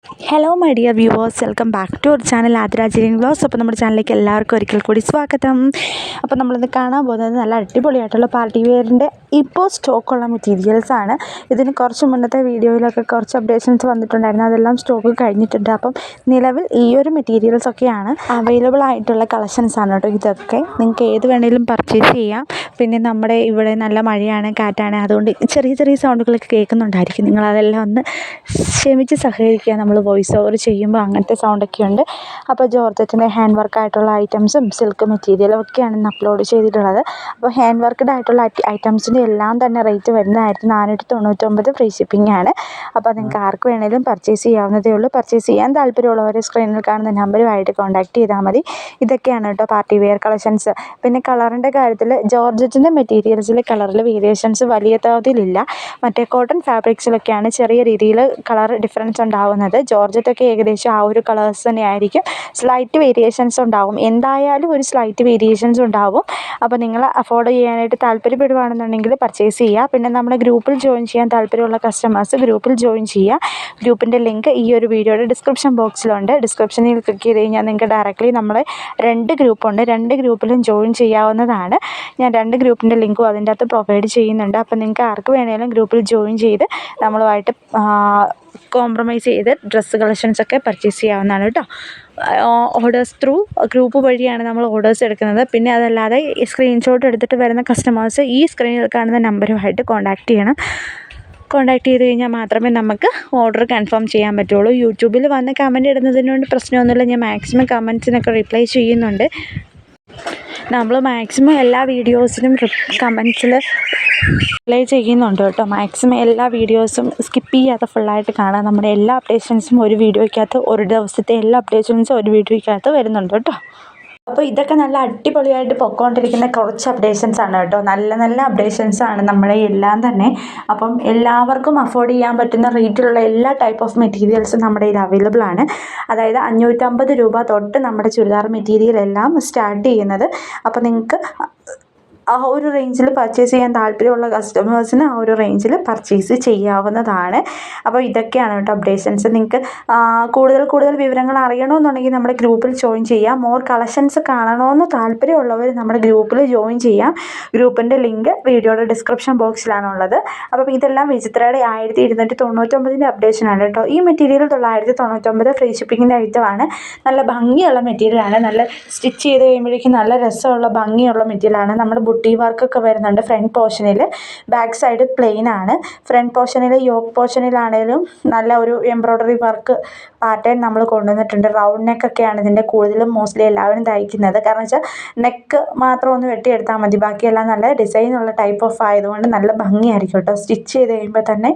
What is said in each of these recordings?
Hello my dear viewers, welcome back to our channel ആതിരാജിലിൻ vlogs. അപ്പോൾ നമ്മുടെ ചാനലിലേക്ക് എല്ലാവർക്കും ഒരിക്കൽ കൂടി സ്വാഗതം. അപ്പോൾ നമ്മളിന്ന് കാണാൻ പോകുന്നത് നല്ല അടിപൊളിയായിട്ടുള്ള പാർട്ടി വെയറിൻ്റെ ഇപ്പോൾ സ്റ്റോക്കുള്ള മെറ്റീരിയൽസാണ്. ഇതിന് കുറച്ച് മുന്നത്തെ വീഡിയോയിലൊക്കെ കുറച്ച് അപ്ഡേഷൻസ് വന്നിട്ടുണ്ടായിരുന്നു, അതെല്ലാം സ്റ്റോക്ക് കഴിഞ്ഞിട്ടുണ്ട്. അപ്പം നിലവിൽ ഈ ഒരു മെറ്റീരിയൽസൊക്കെയാണ് അവൈലബിൾ ആയിട്ടുള്ള കളക്ഷൻസാണ് കേട്ടോ. ഇതൊക്കെ നിങ്ങൾക്ക് ഏത് വേണമെങ്കിലും പർച്ചേസ് ചെയ്യാം. പിന്നെ നമ്മുടെ ഇവിടെ നല്ല മഴയാണ്, കാറ്റാണ്, അതുകൊണ്ട് ചെറിയ ചെറിയ സൗണ്ടുകളൊക്കെ കേൾക്കുന്നുണ്ടായിരിക്കും. നിങ്ങളതെല്ലാം ഒന്ന് ക്ഷമിച്ച് സഹകരിക്കുക. നമ്മൾ വോയിസ് ഓവർ ചെയ്യുമ്പോൾ അങ്ങനത്തെ സൗണ്ടൊക്കെ ഉണ്ട്. അപ്പോൾ ജോർജറ്റിൻ്റെ ഹാൻഡ് വർക്കായിട്ടുള്ള ഐറ്റംസും സിൽക്ക് മെറ്റീരിയലും ഒക്കെയാണ് ഇന്ന് അപ്ലോഡ് ചെയ്തിട്ടുള്ളത്. അപ്പോൾ ഹാൻഡ് വർക്ക്ഡ് ആയിട്ടുള്ള ഐറ്റംസിൻ്റെ എല്ലാം തന്നെ റേറ്റ് വരുന്നത് 1499 ഫ്രീ ഷിപ്പിംഗ് ആണ്. അപ്പോൾ നിങ്ങൾക്ക് ആർക്ക് വേണമെങ്കിലും പർച്ചേസ് ചെയ്യാവുന്നതേ ഉള്ളൂ. പർച്ചേസ് ചെയ്യാൻ താല്പര്യമുള്ളവർ സ്ക്രീനിൽ കാണുന്ന നമ്പറുമായിട്ട് കോൺടാക്ട് ചെയ്താൽ മതി. ഇതൊക്കെയാണ് കേട്ടോ പാർട്ടി വെയർ കളക്ഷൻസ്. പിന്നെ കളറിൻ്റെ കാര്യത്തിൽ ജോർജറ്റിൻ്റെ മെറ്റീരിയൽസിൽ കളറിൽ വേരിയേഷൻസ് വലിയ തോതിലില്ല. മറ്റേ കോട്ടൺ ഫാബ്രിക്സിലൊക്കെയാണ് ചെറിയ രീതിയിൽ കളർ ഡിഫറൻസ് ഉണ്ടാകുന്നത്. ജോർജറ്റൊക്കെ ഏകദേശം ആ ഒരു കളേഴ്സ് തന്നെ ആയിരിക്കും. സ്ലൈറ്റ് വേരിയേഷൻസ് ഉണ്ടാകും, എന്തായാലും ഒരു സ്ലൈറ്റ് വേരിയേഷൻസ് ഉണ്ടാകും. അപ്പോൾ നിങ്ങൾ അഫോർഡ് ചെയ്യാനായിട്ട് താല്പര്യപ്പെടുകയാണെന്നുണ്ടെങ്കിൽ പർച്ചേസ് ചെയ്യുക. പിന്നെ നമ്മുടെ ഗ്രൂപ്പിൽ ജോയിൻ ചെയ്യാൻ താല്പര്യമുള്ള കസ്റ്റമേഴ്സ് ഗ്രൂപ്പിൽ ജോയിൻ ചെയ്യുക. ഗ്രൂപ്പിൻ്റെ ലിങ്ക് ഈ ഒരു വീഡിയോയുടെ ഡിസ്ക്രിപ്ഷൻ ബോക്സിലുണ്ട്. ഡിസ്ക്രിപ്ഷനിൽ ക്ലിക്ക് ചെയ്ത് കഴിഞ്ഞാൽ നിങ്ങൾക്ക് ഡയറക്റ്റ്ലി നമ്മളെ 2 ഗ്രൂപ്പുണ്ട്, 2 ഗ്രൂപ്പിലും ജോയിൻ ചെയ്യാവുന്നതാണ്. ഞാൻ 2 ഗ്രൂപ്പിൻ്റെ ലിങ്കും അതിൻ്റെ അകത്ത് പ്രൊവൈഡ് ചെയ്യുന്നുണ്ട്. അപ്പോൾ നിങ്ങൾക്ക് ആർക്ക് വേണമെങ്കിലും ഗ്രൂപ്പിൽ ജോയിൻ ചെയ്ത് നമ്മളുമായിട്ട് കോംപ്രമൈസ് ചെയ്ത് ഡ്രസ്സ് കളക്ഷൻസൊക്കെ പർച്ചേസ് ചെയ്യാവുന്നതാണ് കേട്ടോ. ഓർഡേഴ്സ് ത്രൂ ഗ്രൂപ്പ് വഴിയാണ് നമ്മൾ ഓർഡേഴ്സ് എടുക്കുന്നത്. പിന്നെ അതല്ലാതെ സ്ക്രീൻഷോട്ട് എടുത്തിട്ട് വരുന്ന കസ്റ്റമേഴ്സ് ഈ സ്ക്രീനിൽ കാണുന്ന നമ്പറുമായിട്ട് കോൺടാക്റ്റ് ചെയ്യണം. കോൺടാക്ട് ചെയ്ത് കഴിഞ്ഞാൽ മാത്രമേ നമുക്ക് ഓർഡർ കൺഫേം ചെയ്യാൻ പറ്റുള്ളൂ. യൂട്യൂബിൽ വന്ന് കമൻറ്റ് ഇടുന്നതിനോട് പ്രശ്നമൊന്നുമില്ല, ഞാൻ മാക്സിമം കമൻറ്റ്സിനൊക്കെ റിപ്ലൈ ചെയ്യുന്നുണ്ട്. നമ്മൾ മാക്സിമം എല്ലാ വീഡിയോസിനും കമൻറ്റ്സിൽ റിപ്ലൈ ചെയ്യുന്നുണ്ട് കേട്ടോ. മാക്സിമം എല്ലാ വീഡിയോസും സ്കിപ്പ് ചെയ്യാതെ ഫുള്ളായിട്ട് കാണാം. നമ്മുടെ എല്ലാ അപ്ഡേഷൻസും ഒരു വീഡിയോയ്ക്കകത്ത്, ഒരു ദിവസത്തെ എല്ലാ അപ്ഡേഷൻസും ഒരു വീഡിയോയ്ക്കകത്ത് വരുന്നുണ്ട് കേട്ടോ. അപ്പോൾ ഇതൊക്കെ നല്ല അടിപൊളിയായിട്ട് പൊയ്ക്കൊണ്ടിരിക്കുന്ന കുറച്ച് അപ്ഡേഷൻസാണ് കേട്ടോ. നല്ല നല്ല അപ്ഡേഷൻസാണ് നമ്മുടെ എല്ലാം തന്നെ. അപ്പം എല്ലാവർക്കും അഫോർഡ് ചെയ്യാൻ പറ്റുന്ന റേറ്റിലുള്ള എല്ലാ ടൈപ്പ് ഓഫ് മെറ്റീരിയൽസും നമ്മുടെ കയ്യിൽ അവൈലബിൾ ആണ്. അതായത് 550 രൂപ തൊട്ട് നമ്മുടെ ചുരിദാർ മെറ്റീരിയൽ എല്ലാം സ്റ്റാർട്ട് ചെയ്യുന്നത്. അപ്പോൾ നിങ്ങൾക്ക് ആ ഒരു റേഞ്ചിൽ പർച്ചേസ് ചെയ്യാൻ താല്പര്യമുള്ള കസ്റ്റമേഴ്സിന് ആ ഒരു റേഞ്ചിൽ പർച്ചേസ് ചെയ്യാവുന്നതാണ്. അപ്പോൾ ഇതൊക്കെയാണ് കേട്ടോ അപ്ഡേഷൻസ്. നിങ്ങൾക്ക് കൂടുതൽ വിവരങ്ങൾ അറിയണമെന്നുണ്ടെങ്കിൽ നമ്മുടെ ഗ്രൂപ്പിൽ ജോയിൻ ചെയ്യാം. മോർ കളക്ഷൻസ് കാണണമെന്ന് താല്പര്യമുള്ളവർ നമ്മുടെ ഗ്രൂപ്പിൽ ജോയിൻ ചെയ്യാം. ഗ്രൂപ്പിൻ്റെ ലിങ്ക് വീഡിയോയുടെ ഡിസ്ക്രിപ്ഷൻ ബോക്സിലാണുള്ളത്. അപ്പം ഇതെല്ലാം വിചിത്രയുടെ 1299 അപ്ഡേഷനാണ് കേട്ടോ. ഈ മെറ്റീരിയൽ 999 ഫ്രീ ഷിപ്പിങ്ങിൻ്റെ ഐറ്റമാണ്. നല്ല ഭംഗിയുള്ള മെറ്റീരിയലാണ്. നല്ല സ്റ്റിച്ച് ചെയ്ത് കഴിയുമ്പോഴേക്കും നല്ല രസമുള്ള ഭംഗിയുള്ള മെറ്റീരിയലാണ്. നമ്മുടെ ബുട്ടി വർക്കൊക്കെ വരുന്നുണ്ട് ഫ്രണ്ട് പോർഷനിൽ. ബാക്ക് സൈഡ് പ്ലെയിൻ ആണ്. ഫ്രണ്ട് പോർഷനിൽ യോക്ക് പോർഷനിലാണേലും നല്ല ഒരു എംബ്രോയ്ഡറി വർക്ക് പാറ്റേൺ നമ്മൾ കൊണ്ടുവന്നിട്ടുണ്ട്. റൗണ്ട് നെക്കൊക്കെയാണ് ഇതിൻ്റെ കൂടുതലും മോസ്റ്റ്ലി എല്ലാവരും തയ്ക്കുന്നത്. കാരണം വെച്ചാൽ നെക്ക് മാത്രം ഒന്ന് വെട്ടിയെടുത്താൽ മതി, ബാക്കിയെല്ലാം നല്ല ഡിസൈനുള്ള ടൈപ്പ് ഓഫ് ആയതുകൊണ്ട് നല്ല ഭംഗിയായിരിക്കും കേട്ടോ സ്റ്റിച്ച് ചെയ്ത് കഴിയുമ്പോൾ തന്നെ.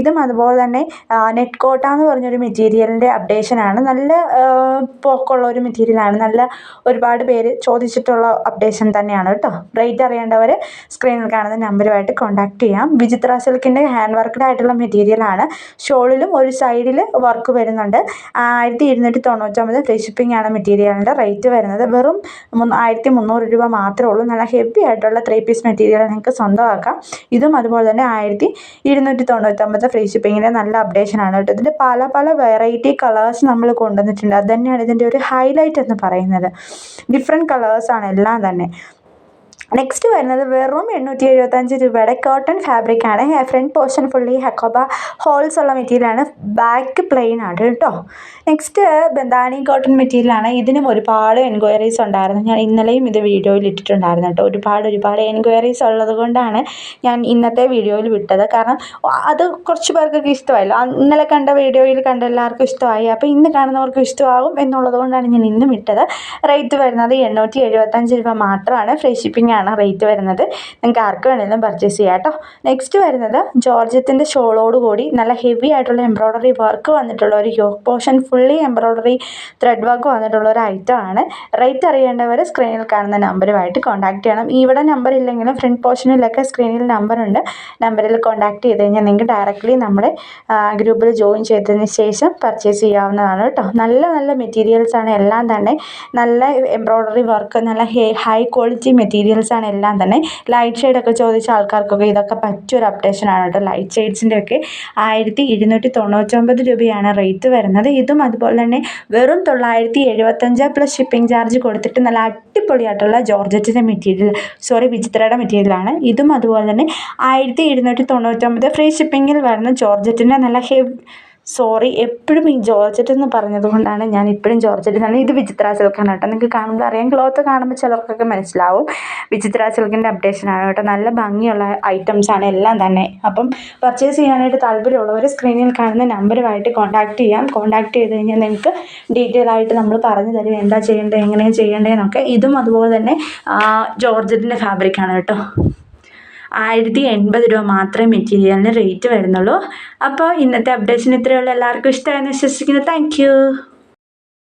ഇതും അതുപോലെ തന്നെ നെറ്റ് കോട്ട എന്ന് പറഞ്ഞൊരു മെറ്റീരിയലിൻ്റെ അപ്ഡേഷനാണ്. നല്ല പോക്കുള്ള ഒരു മെറ്റീരിയലാണ്. നല്ല ഒരുപാട് പേര് ചോദിച്ചിട്ടുള്ള അപ്ഡേഷൻ തന്നെയാണ് കേട്ടോ. റേറ്റ് അറിയേണ്ടവർ സ്ക്രീനിൽ കാണുന്ന നമ്പറുമായിട്ട് കോൺടാക്ട് ചെയ്യാം. വിചിത്ര സിൽക്കിൻ്റെ ഹാൻഡ് വർക്ക്ഡ് ആയിട്ടുള്ള മെറ്റീരിയലാണ്. ഷോളിലും ഒരു സൈഡിൽ വർക്ക് വരുന്നുണ്ട്. 1299 ഫ്രീ ഷിപ്പിംഗ് ആണ് മെറ്റീരിയലിൻ്റെ റേറ്റ് വരുന്നത്. വെറും 1300 രൂപ മാത്രമേ ഉള്ളൂ. നല്ല ഹെവി ആയിട്ടുള്ള 3 പീസ് മെറ്റീരിയൽ നിങ്ങൾക്ക് സ്വന്തമാക്കാം. ഇതും അതുപോലെ തന്നെ 1299 ഫ്രീ ഷിപ്പിങ്ങിൻ്റെ നല്ല അപ്ഡേഷനാണ് കേട്ടോ. ഇതിൻ്റെ പല വെറൈറ്റി കളേഴ്സ് നമ്മൾ കൊണ്ടുവന്നിട്ടുണ്ട്. അത് തന്നെയാണ് ഇതിൻ്റെ ഒരു ഹൈലൈറ്റ് എന്ന് പറയുന്നത്. ഡിഫറെൻറ്റ് കളേഴ്സാണ് എല്ലാം തന്നെ. നെക്സ്റ്റ് വരുന്നത് വെറും 875 രൂപയുടെ കോട്ടൺ ഫാബ്രിക് ആണ്. Front portion fully hakoba holes ഉള്ള മെറ്റീരിയലാണ്. ബാക്ക് പ്ലെയിൻ ആണ് കേട്ടോ. നെക്സ്റ്റ് ബന്ധാനി കോട്ടൺ മെറ്റീരിയലാണ്. ഇതിനും ഒരുപാട് എൻക്വയറീസ് ഉണ്ടായിരുന്നു. ഞാൻ ഇന്നലെയും ഇത് വീഡിയോയിൽ ഇട്ടിട്ടുണ്ടായിരുന്നു കേട്ടോ. ഒരുപാട് എൻക്വയറീസ് ഉള്ളത് കൊണ്ടാണ് ഞാൻ ഇന്നത്തെ വീഡിയോയിൽ വിട്ടത്. കാരണം അത് കുറച്ച് പേർക്കൊക്കെ ഇഷ്ടമായല്ലോ. ഇന്നലെ കണ്ട വീഡിയോയിൽ കണ്ട എല്ലാവർക്കും ഇഷ്ടമായി. അപ്പോൾ ഇന്ന് കാണുന്നവർക്കും ഇഷ്ടമാകും എന്നുള്ളത് കൊണ്ടാണ് ഞാൻ ഇന്നും ഇട്ടത്. റേറ്റ് വരുന്നത് 875 രൂപ മാത്രമാണ്. ഫ്രീ ഷിപ്പിംഗ് ആണ് റേറ്റ് വരുന്നത്. നിങ്ങൾക്ക് ആർക്ക് വേണമെങ്കിലും പർച്ചേസ് ചെയ്യാം കേട്ടോ. നെക്സ്റ്റ് വരുന്നത് ജോർജറ്റിൻ്റെ ഷോളോട് കൂടി നല്ല ഹെവി ആയിട്ടുള്ള എംബ്രോയ്ഡറി വർക്ക് വന്നിട്ടുള്ള ഒരു yoke portion fully embroidery thread work വന്നിട്ടുള്ള ഒരു ഐറ്റം ആണ്. റേറ്റ് അറിയേണ്ടവർ സ്ക്രീനിൽ കാണുന്ന നമ്പറുമായിട്ട് കോൺടാക്ട് ചെയ്യണം. ഇവിടെ നമ്പർ ഇല്ലെങ്കിലും ഫ്രണ്ട് പോർഷനിലൊക്കെ സ്ക്രീനിൽ നമ്പറുണ്ട്. നമ്പറിൽ കോൺടാക്ട് ചെയ്ത് കഴിഞ്ഞാൽ നിങ്ങൾക്ക് ഡയറക്റ്റ്ലി നമ്മുടെ ഗ്രൂപ്പിൽ ജോയിൻ ചെയ്തതിന് ശേഷം പർച്ചേസ് ചെയ്യാവുന്നതാണ് കേട്ടോ. നല്ല മെറ്റീരിയൽസാണ് എല്ലാം തന്നെ. നല്ല എംബ്രോയ്ഡറി വർക്ക്, നല്ല ഹൈ ക്വാളിറ്റി മെറ്റീരിയൽസ് മെറ്റീരിയൽസാണ് എല്ലാം തന്നെ. ലൈറ്റ് ഷെയ്ഡൊക്കെ ചോദിച്ച ആൾക്കാർക്കൊക്കെ ഇതൊക്കെ പറ്റിയൊരു അപ്ഡേഷനാണ് കേട്ടോ. ലൈറ്റ് ഷെയ്ഡ്സിൻ്റെയൊക്കെ 1299 രൂപയാണ് റേറ്റ് വരുന്നത്. ഇതും അതുപോലെ തന്നെ വെറും 975 പ്ലസ് ഷിപ്പിംഗ് ചാർജ് കൊടുത്തിട്ട് നല്ല അടിപൊളിയായിട്ടുള്ള ജോർജറ്റിൻ്റെ വിചിത്രയുടെ മെറ്റീരിയലാണ്. ഇതും അതുപോലെ തന്നെ 1299 ഫ്രീ ഷിപ്പിങ്ങിൽ വരുന്ന ജോർജറ്റിൻ്റെ നല്ല എപ്പോഴും ഈ ജോർജറ്റ് എന്ന് പറഞ്ഞത് കൊണ്ടാണ് ഞാൻ ഇപ്പോഴും ജോർജറ്റ് എന്നാണ്. ഇത് വിചിത്ര സിൽക്കാണ് കേട്ടോ. നിങ്ങൾക്ക് കാണുമ്പോൾ അറിയാം, ക്ലോത്ത് കാണുമ്പോൾ ചിലർക്കൊക്കെ മനസ്സിലാവും. വിചിത്ര സിൽക്കിൻ്റെ അപ്ഡേഷനാണ് കേട്ടോ. നല്ല ഭംഗിയുള്ള ഐറ്റംസാണ് എല്ലാം തന്നെ. അപ്പം പർച്ചേസ് ചെയ്യാനായിട്ട് താല്പര്യമുള്ളവർ സ്ക്രീനിൽ കാണുന്ന നമ്പറുമായിട്ട് കോൺടാക്ട് ചെയ്യാം. കോൺടാക്ട് ചെയ്ത് കഴിഞ്ഞാൽ നിങ്ങൾക്ക് ഡീറ്റെയിൽ ആയിട്ട് നമ്മൾ പറഞ്ഞു തരും എന്താ ചെയ്യേണ്ടത്, എങ്ങനെയാണ് ചെയ്യേണ്ടതെന്നൊക്കെ. ഇതും അതുപോലെ തന്നെ ജോർജറ്റിൻ്റെ ഫാബ്രിക്കാണ് കേട്ടോ. 1080 രൂപ മാത്രമേ മെറ്റീരിയലിന് റേറ്റ് വരുന്നുള്ളൂ. അപ്പോൾ ഇന്നത്തെ അപ്ഡേഷൻ ഇത്രയേ ഉള്ളൂ. എല്ലാവർക്കും ഇഷ്ടമായെന്ന് വിശ്വസിക്കുന്നു. Thank you.